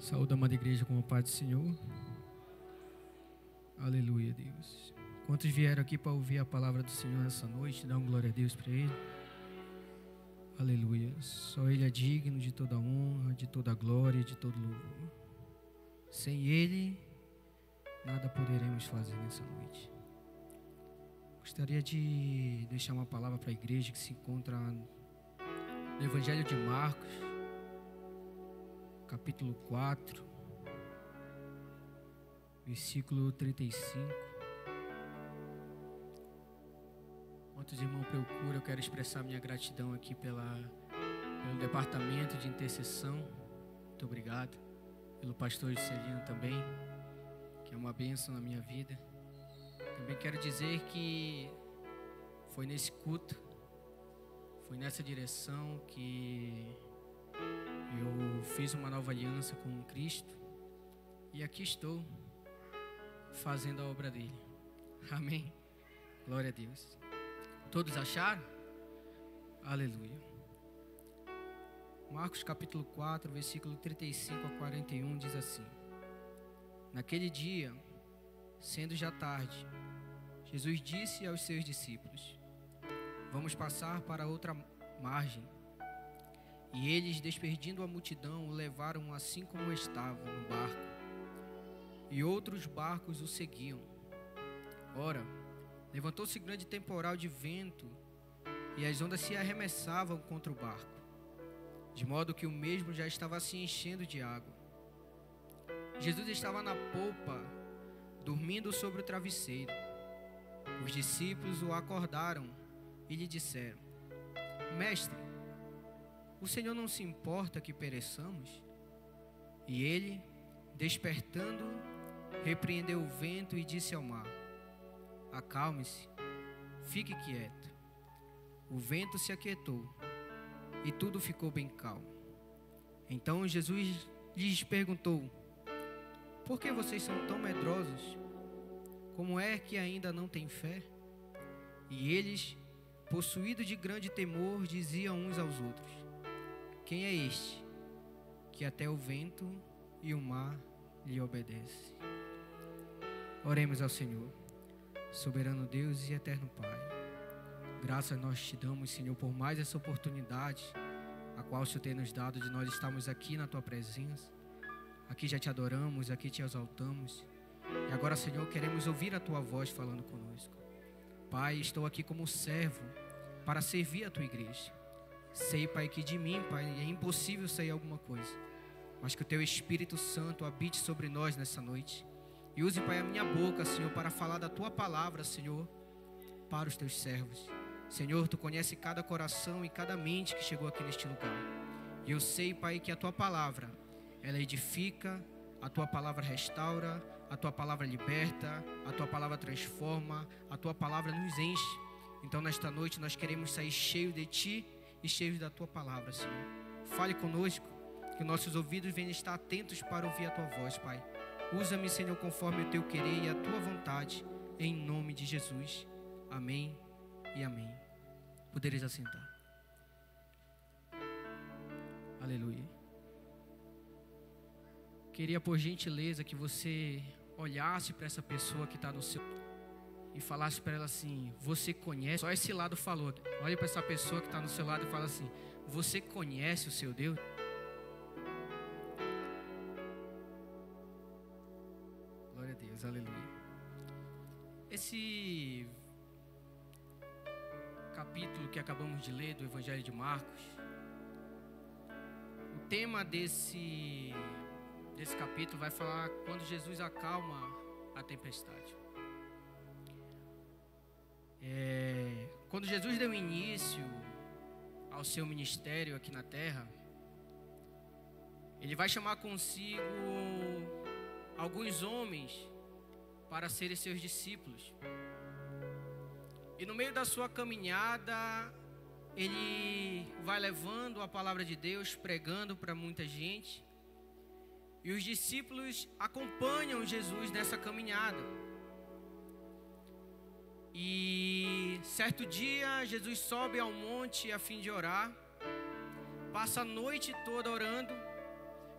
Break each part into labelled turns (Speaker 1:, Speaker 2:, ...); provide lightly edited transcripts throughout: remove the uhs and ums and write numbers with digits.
Speaker 1: Saúde, amada igreja, com a paz do Senhor. Aleluia, Deus. Quantos vieram aqui para ouvir a palavra do Senhor nessa noite? Dá glória a Deus para Ele. Aleluia. Só Ele é digno de toda honra, de toda glória, de todo louvor. Sem Ele, nada poderemos fazer nessa noite. Gostaria de deixar uma palavra para a igreja que se encontra no Evangelho de Marcos, capítulo 4, versículo 35. Enquanto os irmãos procuram, eu quero expressar minha gratidão aqui pelo departamento de intercessão. Muito obrigado. Pelo pastor Juscelino também, que é uma bênção na minha vida. Também quero dizer que foi nesse culto, foi nessa direção que eu fiz uma nova aliança com Cristo. E aqui estou, fazendo a obra dele. Amém. Glória a Deus. Todos acharam? Aleluia. Marcos capítulo 4, versículo 35 a 41 diz assim: Naquele dia, sendo já tarde, Jesus disse aos seus discípulos: Vamos passar para outra margem. E eles, despedindo a multidão, o levaram assim como estava no barco. E outros barcos o seguiam. Ora, levantou-se grande temporal de vento, e as ondas se arremessavam contra o barco, de modo que o mesmo já estava se enchendo de água. Jesus estava na polpa, dormindo sobre o travesseiro. Os discípulos o acordaram e lhe disseram: Mestre, o Senhor não se importa que pereçamos? E ele, despertando, repreendeu o vento e disse ao mar: Acalme-se, fique quieto. O vento se aquietou e tudo ficou bem calmo. Então Jesus lhes perguntou: Por que vocês são tão medrosos? Como é que ainda não têm fé? E eles, possuídos de grande temor, diziam uns aos outros: Quem é este, que até o vento e o mar lhe obedecem? Oremos ao Senhor. Soberano Deus e eterno Pai, graças nós te damos, Senhor, por mais essa oportunidade a qual o Senhor tem nos dado de nós estarmos aqui na Tua presença. Aqui já te adoramos, aqui te exaltamos. E agora, Senhor, queremos ouvir a Tua voz falando conosco. Pai, estou aqui como servo para servir a Tua igreja. Sei, Pai, que de mim, Pai, é impossível sair alguma coisa, mas que o Teu Espírito Santo habite sobre nós nessa noite. E use, Pai, a minha boca, Senhor, para falar da Tua palavra, Senhor, para os Teus servos. Senhor, Tu conhece cada coração e cada mente que chegou aqui neste lugar. E eu sei, Pai, que a Tua palavra, ela edifica, a Tua palavra restaura, a Tua palavra liberta, a Tua palavra transforma, a Tua palavra nos enche. Então, nesta noite, nós queremos sair cheios de Ti e cheios da Tua palavra, Senhor. Fale conosco, que nossos ouvidos venham estar atentos para ouvir a Tua voz, Pai. Usa-me, Senhor, conforme o Teu querer e a Tua vontade, em nome de Jesus. Amém e amém. Poderes assentar. Aleluia. Queria, por gentileza, que você olhasse para essa pessoa que está no seu e falasse para ela assim: você conhece? Só esse lado falou. Olhe para essa pessoa que está no seu lado e fala assim: você conhece o seu Deus? Glória a Deus, aleluia. Esse capítulo que acabamos de ler do Evangelho de Marcos, o tema desse capítulo vai falar quando Jesus acalma a tempestade. Quando Jesus deu início ao seu ministério aqui na terra, ele vai chamar consigo alguns homens para serem seus discípulos. E no meio da sua caminhada, ele vai levando a palavra de Deus, pregando para muita gente. E os discípulos acompanham Jesus nessa caminhada. E certo dia, Jesus sobe ao monte a fim de orar. Passa a noite toda orando.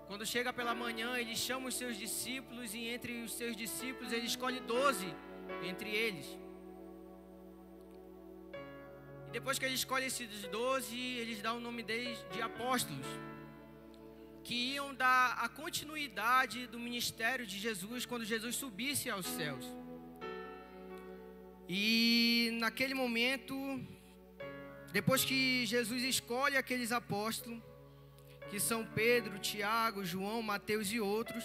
Speaker 1: quando chega pela manhã, ele chama os seus discípulos e entre os seus discípulos ele escolhe 12 entre eles. E depois que ele escolhe esses 12, eles dão o nome deles de apóstolos, que iam dar a continuidade do ministério de Jesus quando Jesus subisse aos céus. E naquele momento, depois que Jesus escolhe aqueles apóstolos, que são Pedro, Tiago, João, Mateus e outros,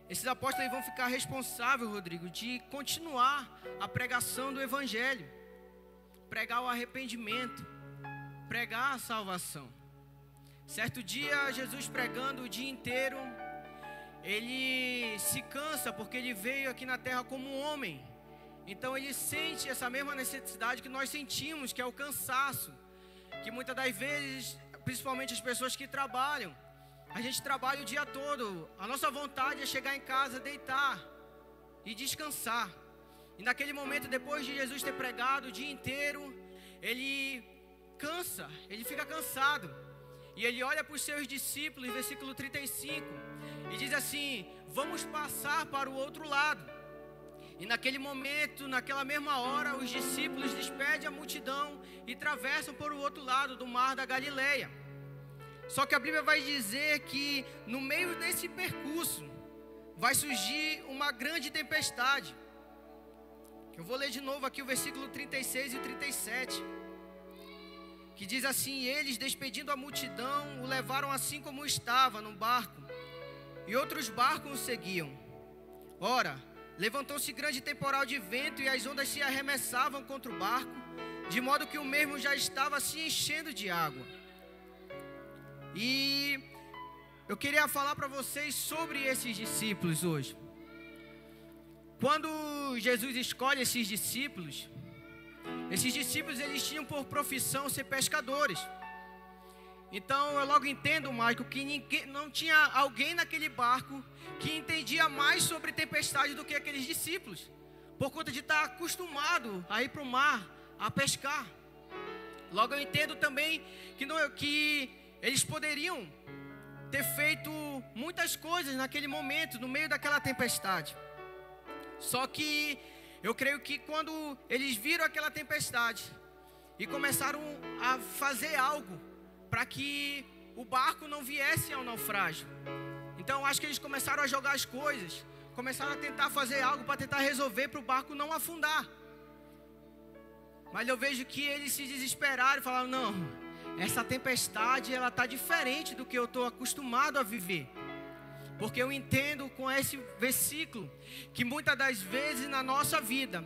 Speaker 1: esses apóstolos vão ficar responsáveis, Rodrigo, de continuar a pregação do Evangelho, pregar o arrependimento, pregar a salvação. Certo dia, Jesus pregando o dia inteiro, ele se cansa porque ele veio aqui na terra como um homem. Então ele sente essa mesma necessidade que nós sentimos, que é o cansaço, que muitas das vezes, principalmente as pessoas que trabalham, a gente trabalha o dia todo, a nossa vontade é chegar em casa, deitar e descansar. E naquele momento, depois de Jesus ter pregado o dia inteiro, ele cansa, ele fica cansado. E ele olha para os seus discípulos, versículo 35, e diz assim: vamos passar para o outro lado. E naquele momento, naquela mesma hora, os discípulos despedem a multidão e atravessam para o outro lado do mar da Galileia. Só que a Bíblia vai dizer que no meio desse percurso vai surgir uma grande tempestade. Eu vou ler de novo aqui o versículo 36 e 37. Que diz assim: eles, despedindo a multidão, o levaram assim como estava, no barco, e outros barcos o seguiam. Ora, levantou-se grande temporal de vento, e as ondas se arremessavam contra o barco, de modo que o mesmo já estava se enchendo de água. E eu queria falar para vocês sobre esses discípulos hoje. Quando Jesus escolhe esses discípulos eles tinham por profissão ser pescadores. Então eu logo entendo, Maico, que não tinha alguém naquele barco que entendia mais sobre tempestade do que aqueles discípulos, por conta de estar acostumado a ir para o mar, a pescar. Logo eu entendo também que eles poderiam ter feito muitas coisas naquele momento, no meio daquela tempestade. Só que eu creio que quando eles viram aquela tempestade e começaram a fazer algo para que o barco não viesse ao naufrágio, então acho que eles começaram a jogar as coisas, começaram a tentar fazer algo para tentar resolver para o barco não afundar. Mas eu vejo que eles se desesperaram e falaram: não, essa tempestade ela está diferente do que eu estou acostumado a viver. Porque eu entendo com esse versículo que muitas das vezes na nossa vida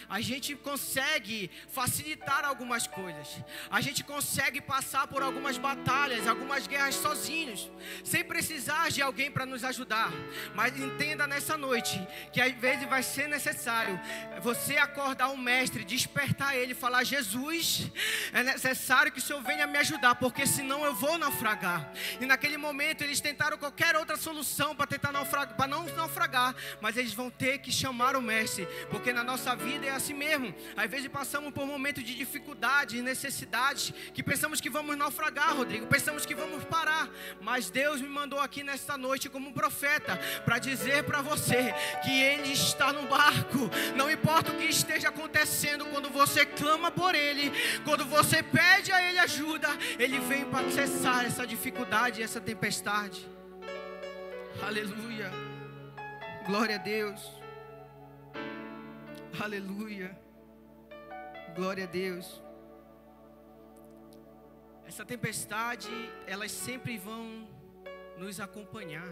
Speaker 1: a gente consegue facilitar algumas coisas, a gente consegue passar por algumas batalhas, algumas guerras sozinhos, sem precisar de alguém para nos ajudar. Mas entenda nessa noite que às vezes vai ser necessário você acordar o mestre, despertar ele, falar: Jesus, é necessário que o Senhor venha me ajudar, porque senão eu vou naufragar. E naquele momento eles tentaram qualquer outra solução para tentar para não naufragar, mas eles vão ter que chamar o mestre, porque na nossa vida é assim mesmo. Às vezes passamos por momentos de dificuldade, necessidades, que pensamos que vamos naufragar, Rodrigo, pensamos que vamos parar, mas Deus me mandou aqui nesta noite como profeta para dizer para você que Ele está no barco. Não importa o que esteja acontecendo, quando você clama por Ele, quando você pede a Ele ajuda, Ele vem para cessar essa dificuldade, essa tempestade. Aleluia, glória a Deus. Aleluia, glória a Deus. Essa tempestade, elas sempre vão nos acompanhar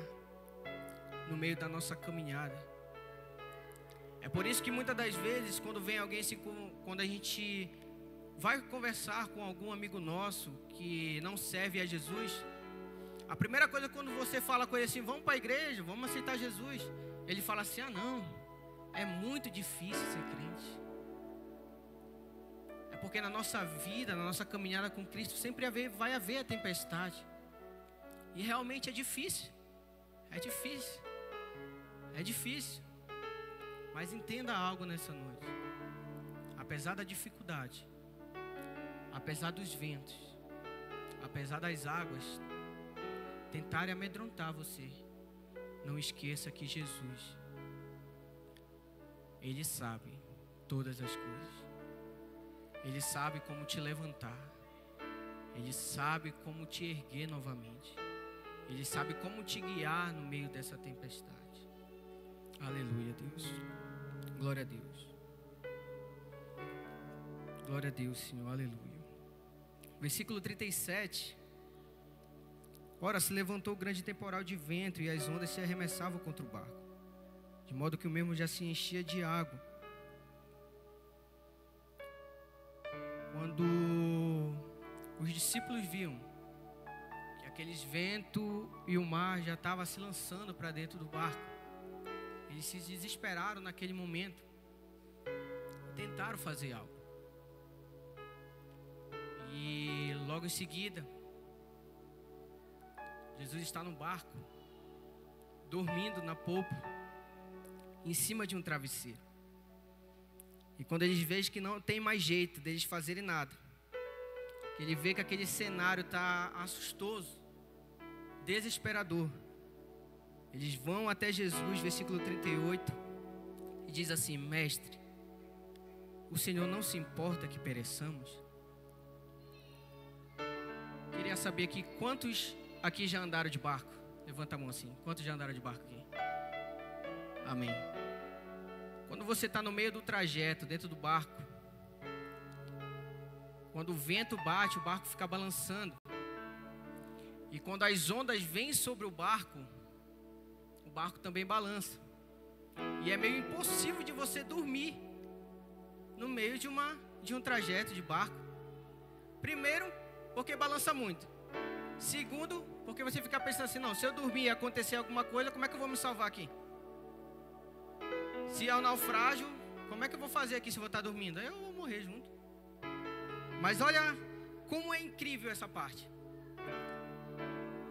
Speaker 1: no meio da nossa caminhada. É por isso que muitas das vezes, quando vem alguém assim, quando a gente vai conversar com algum amigo nosso que não serve a Jesus, a primeira coisa, quando você fala com ele assim: vamos para a igreja, vamos aceitar Jesus, ele fala assim: ah não, é muito difícil ser crente. É porque na nossa vida, na nossa caminhada com Cristo, sempre vai haver a tempestade. E realmente é difícil. É difícil. É difícil. Mas entenda algo nessa noite. Apesar da dificuldade, apesar dos ventos, apesar das águas, tentarem amedrontar você, não esqueça que Jesus, Ele sabe todas as coisas. Ele sabe como te levantar. Ele sabe como te erguer novamente. Ele sabe como te guiar no meio dessa tempestade. Aleluia, Deus. Glória a Deus. Glória a Deus, Senhor. Aleluia. Versículo 37. Ora, se levantou grande temporal de vento e as ondas se arremessavam contra o barco, de modo que o mesmo já se enchia de água. Quando os discípulos viam que aqueles ventos e o mar já estavam se lançando para dentro do barco, eles se desesperaram naquele momento, tentaram fazer algo. E logo em seguida, Jesus está no barco, dormindo na polpa, em cima de um travesseiro. E quando eles veem que não tem mais jeito deles fazerem nada, que ele vê que aquele cenário está assustoso, desesperador, eles vão até Jesus, versículo 38, e diz assim: Mestre, o Senhor não se importa que pereçamos? Queria saber aqui, quantos aqui já andaram de barco? Levanta a mão assim, quantos já andaram de barco aqui? Amém. Quando você está no meio do trajeto, dentro do barco, quando o vento bate, o barco fica balançando. E quando as ondas vêm sobre o barco também balança. E é meio impossível de você dormir no meio de um trajeto de barco. Primeiro, porque balança muito. Segundo, porque você fica pensando assim: não, se eu dormir e acontecer alguma coisa, como é que eu vou me salvar aqui? Se é um naufrágio, como é que eu vou fazer aqui se eu vou estar dormindo? Aí eu vou morrer junto. Mas olha como é incrível essa parte.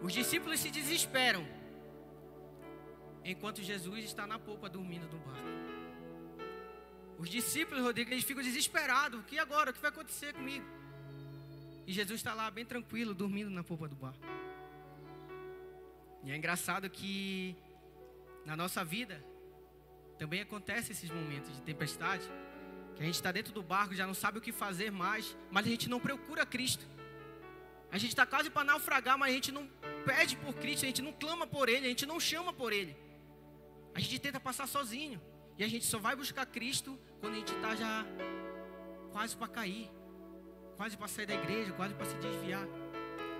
Speaker 1: Os discípulos se desesperam, enquanto Jesus está na polpa dormindo no barco. Os discípulos, Rodrigo, eles ficam desesperados. E agora? O que vai acontecer comigo? E Jesus está lá bem tranquilo, dormindo na polpa do barco. E é engraçado que na nossa vida também acontece esses momentos de tempestade, que a gente está dentro do barco, já não sabe o que fazer mais, mas a gente não procura Cristo. A gente está quase para naufragar, mas a gente não pede por Cristo, a gente não clama por Ele, a gente não chama por Ele. A gente tenta passar sozinho, e a gente só vai buscar Cristo quando a gente está já quase para cair, quase para sair da igreja, quase para se desviar.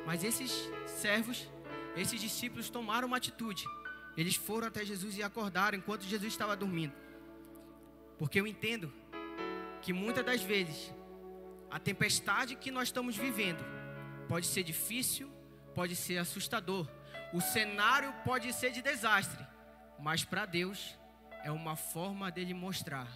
Speaker 1: Mas esses servos, esses discípulos tomaram uma atitude. Eles foram até Jesus e acordaram enquanto Jesus estava dormindo. Porque eu entendo que muitas das vezes a tempestade que nós estamos vivendo pode ser difícil, pode ser assustador, o cenário pode ser de desastre, mas para Deus é uma forma dele mostrar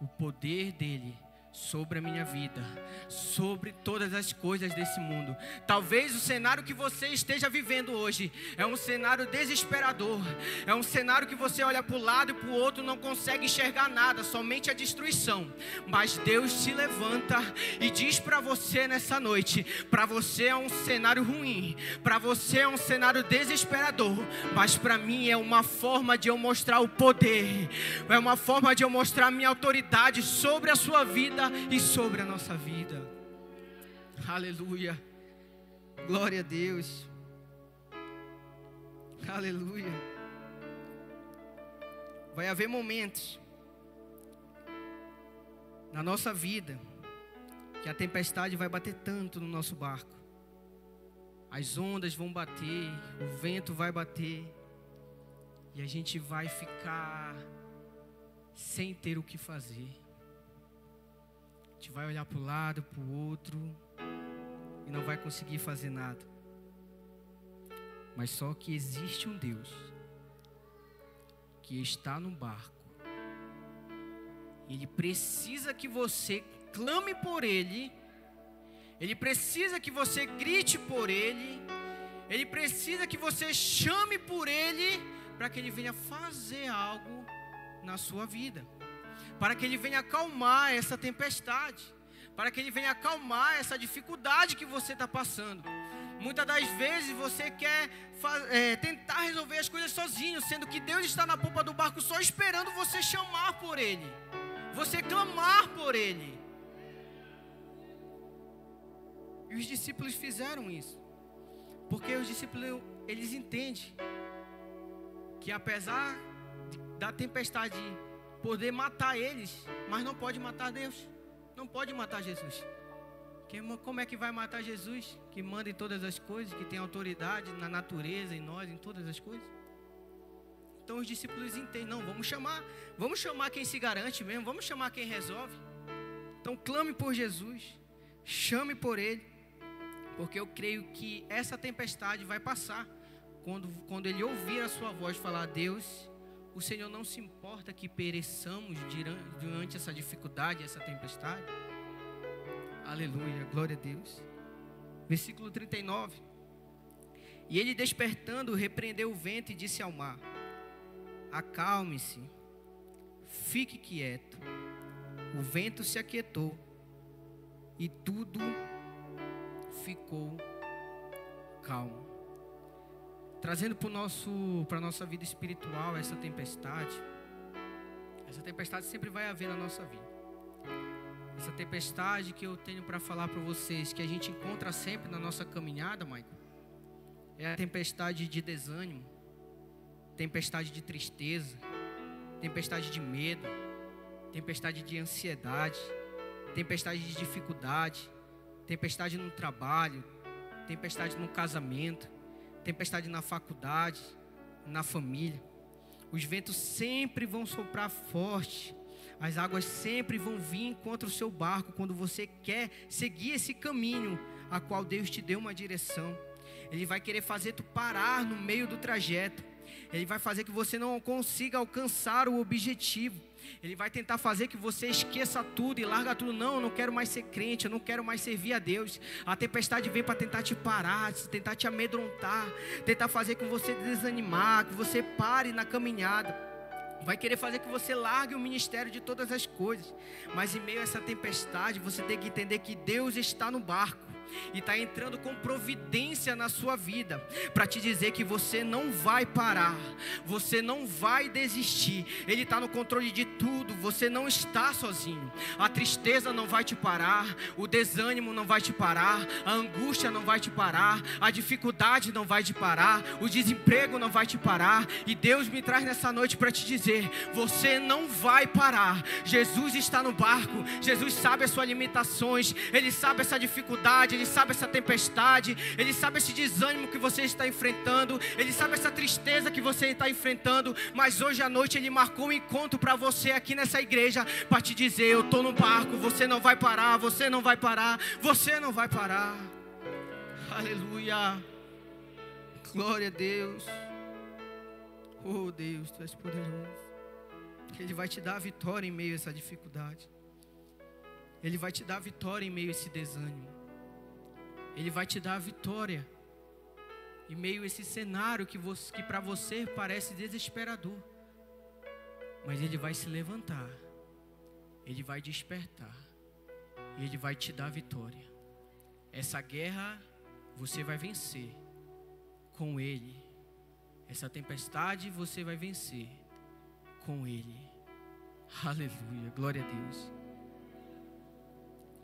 Speaker 1: o poder dele sobre a minha vida, sobre todas as coisas desse mundo. Talvez o cenário que você esteja vivendo hoje é um cenário desesperador, é um cenário que você olha para o lado e para o outro, não consegue enxergar nada, somente a destruição. Mas Deus se levanta e diz para você nessa noite: para você é um cenário ruim, para você é um cenário desesperador, mas para mim é uma forma de eu mostrar o poder, é uma forma de eu mostrar a minha autoridade sobre a sua vida e sobre a nossa vida. Aleluia. Glória a Deus. Aleluia. Vai haver momentos na nossa vida que a tempestade vai bater tanto no nosso barco. As ondas vão bater, o vento vai bater, e a gente vai ficar sem ter o que fazer. A gente vai olhar para o lado, para o outro, e não vai conseguir fazer nada. Mas só que existe um Deus que está no barco. Ele precisa que você clame por Ele. Ele precisa que você grite por Ele. Ele precisa que você chame por Ele, para que Ele venha fazer algo na sua vida, para que Ele venha acalmar essa tempestade, para que Ele venha acalmar essa dificuldade que você está passando. Muitas das vezes você quer tentar resolver as coisas sozinho, sendo que Deus está na popa do barco só esperando você chamar por Ele, você clamar por Ele. E os discípulos fizeram isso, porque os discípulos, eles entendem que apesar da tempestade poder matar eles, mas não pode matar Deus, não pode matar Jesus. Como é que vai matar Jesus, que manda em todas as coisas, que tem autoridade na natureza, em nós, em todas as coisas? Então os discípulos entendem, não, vamos chamar quem se garante mesmo, vamos chamar quem resolve. Então clame por Jesus, chame por Ele, porque eu creio que essa tempestade vai passar, quando Ele ouvir a sua voz falar: Deus, o Senhor não se importa que pereçamos diante essa dificuldade, essa tempestade. Aleluia, glória a Deus. Versículo 39. E ele, despertando, repreendeu o vento e disse ao mar: acalme-se, fique quieto. O vento se aquietou e tudo ficou calmo. Trazendo para a nossa vida espiritual essa tempestade sempre vai haver na nossa vida. Essa tempestade que eu tenho para falar para vocês, que a gente encontra sempre na nossa caminhada, Michael, é a tempestade de desânimo, tempestade de tristeza, tempestade de medo, tempestade de ansiedade, tempestade de dificuldade, tempestade no trabalho, tempestade no casamento, tempestade na faculdade, na família. Os ventos sempre vão soprar forte, as águas sempre vão vir contra o seu barco quando você quer seguir esse caminho a qual Deus te deu uma direção. Ele vai querer fazer tu parar no meio do trajeto. Ele vai fazer que você não consiga alcançar o objetivo. Ele vai tentar fazer que você esqueça tudo e larga tudo. Não, eu não quero mais ser crente, eu não quero mais servir a Deus. A tempestade vem para tentar te parar, tentar te amedrontar, tentar fazer que você desanimar, que você pare na caminhada. Vai querer fazer que você largue o ministério de todas as coisas. Mas em meio a essa tempestade, você tem que entender que Deus está no barco e está entrando com providência na sua vida, para te dizer que você não vai parar, você não vai desistir. Ele está no controle de tudo, você não está sozinho. A tristeza não vai te parar, o desânimo não vai te parar, a angústia não vai te parar, a dificuldade não vai te parar, o desemprego não vai te parar. E Deus me traz nessa noite para te dizer: você não vai parar. Jesus está no barco, Jesus sabe as suas limitações, Ele sabe essa dificuldade, Ele sabe essa tempestade, Ele sabe esse desânimo que você está enfrentando, Ele sabe essa tristeza que você está enfrentando. Mas hoje à noite Ele marcou um encontro para você aqui nessa igreja, para te dizer: eu estou no barco, você não vai parar, você não vai parar, você não vai parar. Aleluia, glória a Deus. Oh Deus, Tu és poderoso. Ele vai te dar a vitória em meio a essa dificuldade, Ele vai te dar a vitória em meio a esse desânimo, Ele vai te dar a vitória em meio a esse cenário que para você parece desesperador. Mas Ele vai se levantar, Ele vai despertar, e Ele vai te dar a vitória. Essa guerra você vai vencer com Ele. Essa tempestade você vai vencer com Ele. Aleluia, glória a Deus.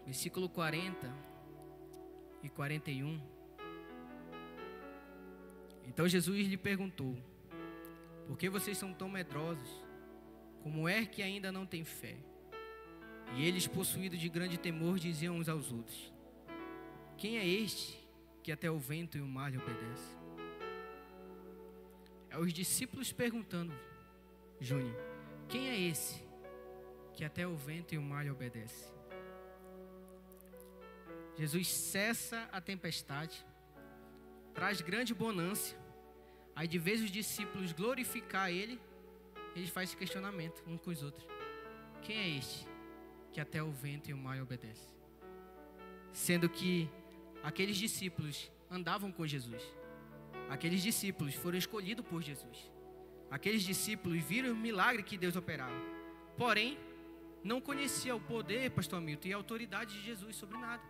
Speaker 1: Versículo 40 e 41. Então Jesus lhe perguntou: por que vocês são tão medrosos? Como é que ainda não têm fé? E eles, possuídos de grande temor, diziam uns aos outros: quem é este que até o vento e o mar lhe obedece? É os discípulos perguntando: Júnior, quem é esse que até o vento e o mar lhe obedece? Jesus cessa a tempestade, traz grande bonança. Aí, de vez os discípulos glorificar Ele, eles fazem esse questionamento uns com os outros: quem é este que até o vento e o mar lhe obedece? Sendo que aqueles discípulos andavam com Jesus, aqueles discípulos foram escolhidos por Jesus, aqueles discípulos viram o milagre que Deus operava, porém não conhecia o poder, pastor Hamilton, e a autoridade de Jesus sobre nada.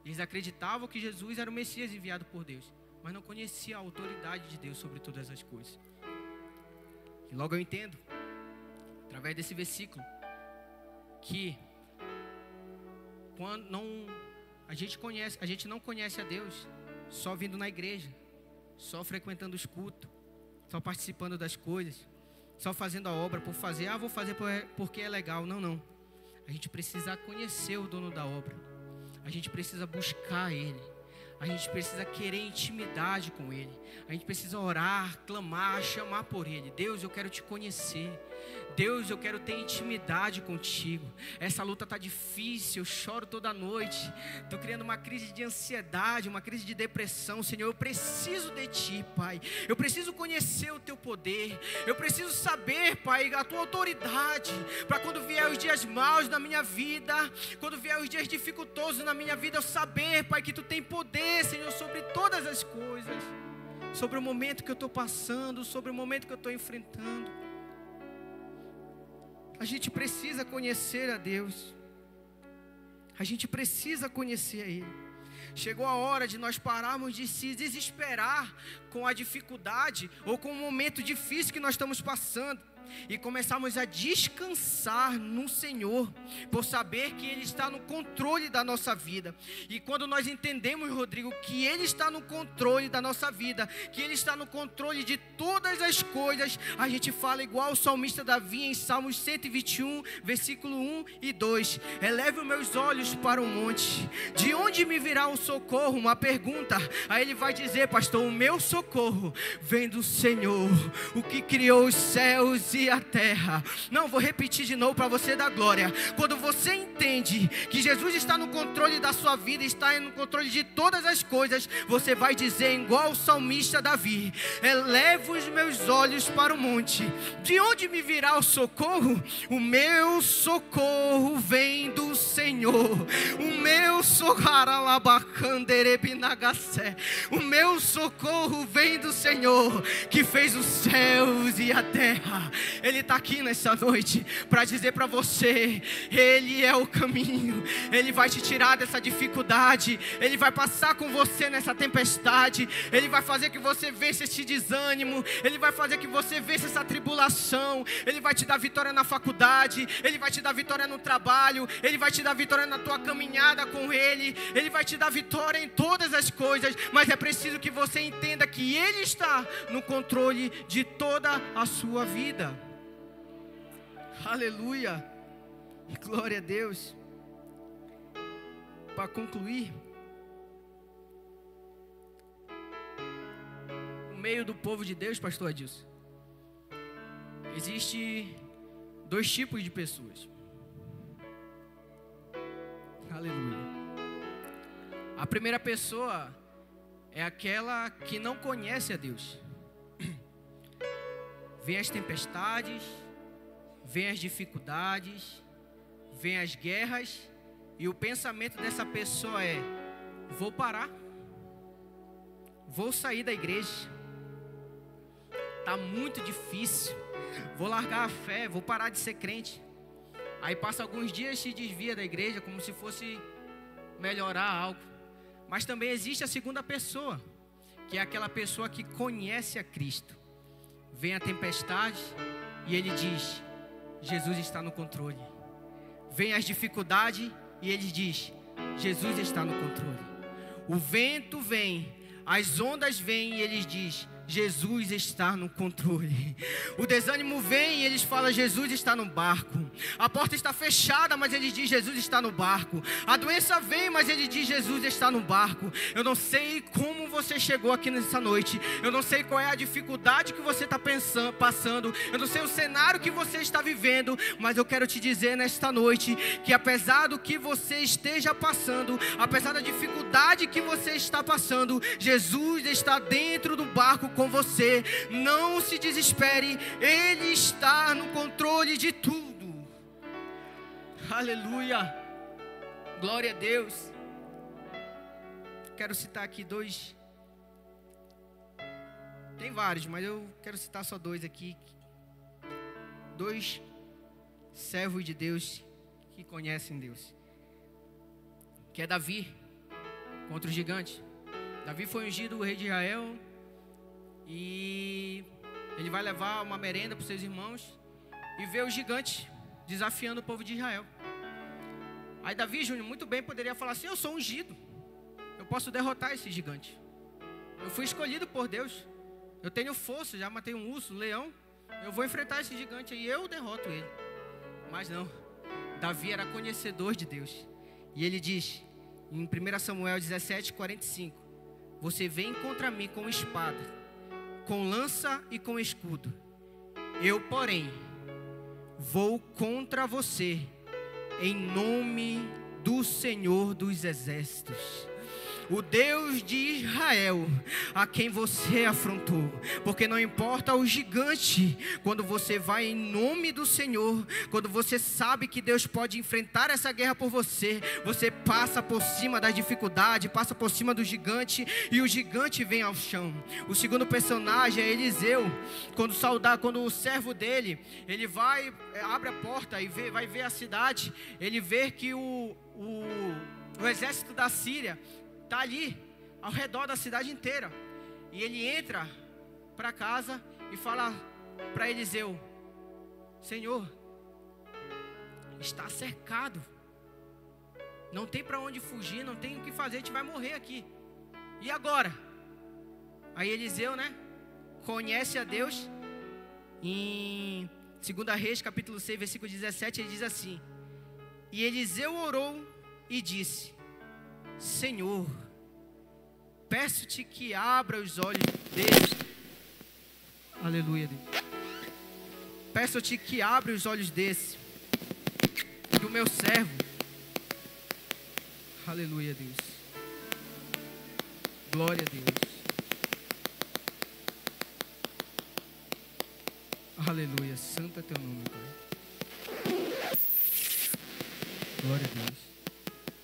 Speaker 1: Eles acreditavam que Jesus era o Messias enviado por Deus, mas não conheciam a autoridade de Deus sobre todas as coisas. E logo eu entendo, através desse versículo, que quando a gente não conhece a Deus só vindo na igreja, só frequentando os cultos, só participando das coisas, só fazendo a obra por fazer. Vou fazer porque é legal. Não. A gente precisa conhecer o dono da obra. A gente precisa buscar Ele. A gente precisa querer intimidade com Ele. A gente precisa orar, clamar, chamar por Ele. Deus, eu quero te conhecer. Deus, eu quero ter intimidade contigo. Essa luta está difícil, eu choro toda noite. Estou criando uma crise de ansiedade, uma crise de depressão. Senhor, eu preciso de Ti, Pai. Eu preciso conhecer o Teu poder. Eu preciso saber, Pai, a Tua autoridade. Para quando vier os dias maus na minha vida, quando vier os dias dificultosos na minha vida, eu saber, Pai, que Tu tem poder, Senhor, sobre todas as coisas. Sobre o momento que eu estou passando, sobre o momento que eu estou enfrentando. A gente precisa conhecer a Deus. A gente precisa conhecer a Ele. Chegou a hora de nós pararmos de se desesperar com a dificuldade ou com o momento difícil que nós estamos passando e começarmos a descansar no Senhor, por saber que Ele está no controle da nossa vida. E quando nós entendemos, Rodrigo, que Ele está no controle da nossa vida, que Ele está no controle de todas as coisas, a gente fala igual o salmista Davi em Salmos 121, versículo 1 e 2. Eleve os meus olhos para o monte, de onde me virá o socorro? Uma pergunta. Aí ele vai dizer, pastor, o meu socorro vem do Senhor, o que criou os céus e a terra. Não, vou repetir de novo para você dar glória. Quando você entende que Jesus está no controle da sua vida, está no controle de todas as coisas, você vai dizer igual o salmista Davi: elevo os meus olhos para o monte, de onde me virá o socorro? O meu socorro vem do Senhor. O meu socorro vem do Senhor, que fez os céus e a terra. Ele está aqui nessa noite para dizer para você: Ele é o caminho. Ele vai te tirar dessa dificuldade. Ele vai passar com você nessa tempestade. Ele vai fazer que você vença esse desânimo. Ele vai fazer que você vença essa tribulação. Ele vai te dar vitória na faculdade. Ele vai te dar vitória no trabalho. Ele vai te dar vitória na tua caminhada com Ele. Ele vai te dar vitória em todas as coisas. Mas é preciso que você entenda que Ele está no controle de toda a sua vida. Aleluia, glória a Deus. Para concluir, no meio do povo de Deus, pastor Adilson, existe dois tipos de pessoas. Aleluia. A primeira pessoa é aquela que não conhece a Deus. Vem as tempestades, vem as dificuldades, vem as guerras, e o pensamento dessa pessoa é: vou parar, vou sair da igreja, está muito difícil, vou largar a fé, vou parar de ser crente. Aí passa alguns dias e se desvia da igreja como se fosse melhorar algo. Mas também existe a segunda pessoa, que é aquela pessoa que conhece a Cristo. Vem a tempestade e ele diz: Jesus está no controle. Vem as dificuldades e ele diz: Jesus está no controle. O vento vem, as ondas vêm e ele diz: Jesus está no controle. O desânimo vem e eles falam: Jesus está no barco. A porta está fechada, mas ele diz: Jesus está no barco. A doença vem, mas ele diz: Jesus está no barco. Eu não sei como você chegou aqui nessa noite. Eu não sei qual é a dificuldade que você está passando. Eu não sei o cenário que você está vivendo. Mas eu quero te dizer nesta noite que apesar do que você esteja passando, apesar da dificuldade que você está passando, Jesus está dentro do barco com você. Não se desespere, Ele está no controle de tudo. Aleluia, glória a Deus. Quero citar aqui dois, tem vários, mas eu quero citar só dois aqui. Dois servos de Deus que conhecem Deus, que é Davi contra o gigante. Davi foi ungido o rei de Israel e ele vai levar uma merenda para os seus irmãos e vê o gigante desafiando o povo de Israel. Aí Davi, Júnior, muito bem poderia falar assim: eu sou ungido, eu posso derrotar esse gigante. Eu fui escolhido por Deus, eu tenho força, já matei um urso, um leão, eu vou enfrentar esse gigante e eu derroto ele. Mas não, Davi era conhecedor de Deus. E ele diz em 1 Samuel 17:45: você vem contra mim com espada, com lança e com escudo. Eu, porém, vou contra você em nome do Senhor dos Exércitos, o Deus de Israel, a quem você afrontou. Porque não importa o gigante, quando você vai em nome do Senhor, quando você sabe que Deus pode enfrentar essa guerra por você, você passa por cima das dificuldades, passa por cima do gigante e o gigante vem ao chão. O segundo personagem é Eliseu. Quando o servo dele, ele abre a porta e vai ver a cidade, ele vê que o exército da Síria está ali, ao redor da cidade inteira. E ele entra para casa e fala para Eliseu: Senhor, está cercado, não tem para onde fugir, não tem o que fazer, a gente vai morrer aqui. E agora? Aí Eliseu, conhece a Deus. Em 2 Reis, capítulo 6, versículo 17, ele diz assim: e Eliseu orou e disse: Senhor, peço-te que abra os olhos desse. Aleluia, Deus. Peço-te que abra os olhos desse, do meu servo. Aleluia, Deus. Glória a Deus. Aleluia, santo é teu nome, Pai. Glória a Deus.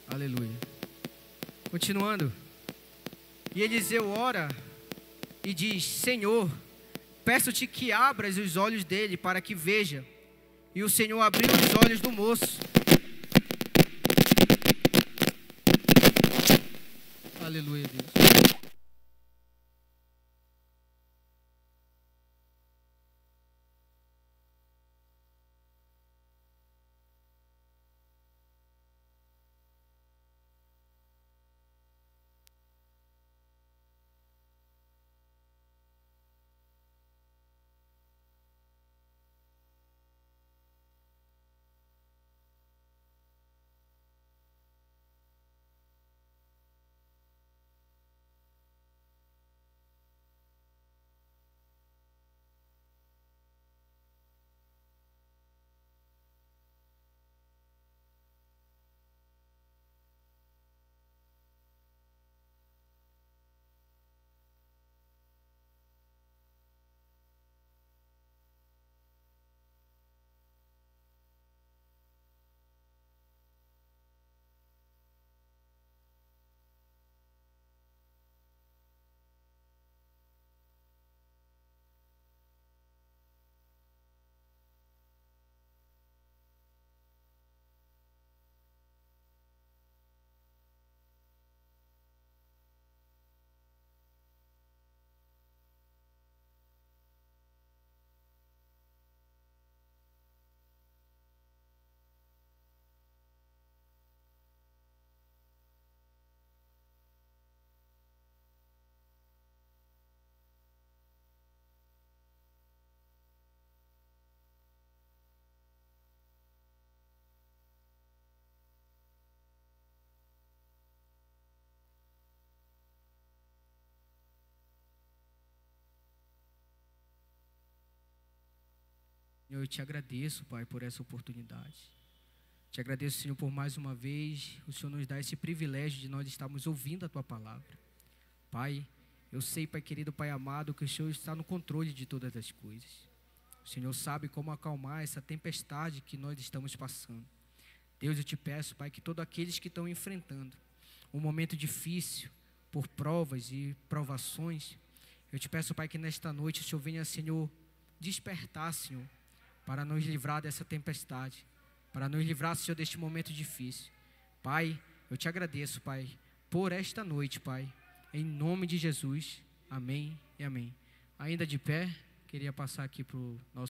Speaker 1: Aleluia. Continuando. E Eliseu ora e diz: Senhor, peço-te que abras os olhos dele para que veja. E o Senhor abriu os olhos do moço. Aleluia, Deus. Eu te agradeço, Pai, por essa oportunidade. Te agradeço, Senhor, por mais uma vez o Senhor nos dá esse privilégio de nós estarmos ouvindo a Tua palavra. Pai, eu sei, Pai querido, Pai amado, que o Senhor está no controle de todas as coisas. O Senhor sabe como acalmar essa tempestade que nós estamos passando. Deus, eu te peço, Pai, que todos aqueles que estão enfrentando um momento difícil, por provas e provações, eu te peço, Pai, que nesta noite o Senhor venha, Senhor, despertar, Senhor, para nos livrar dessa tempestade, para nos livrar, Senhor, deste momento difícil. Pai, eu te agradeço, Pai, por esta noite, Pai. Em nome de Jesus. Amém e amém. Ainda de pé, queria passar aqui para o nosso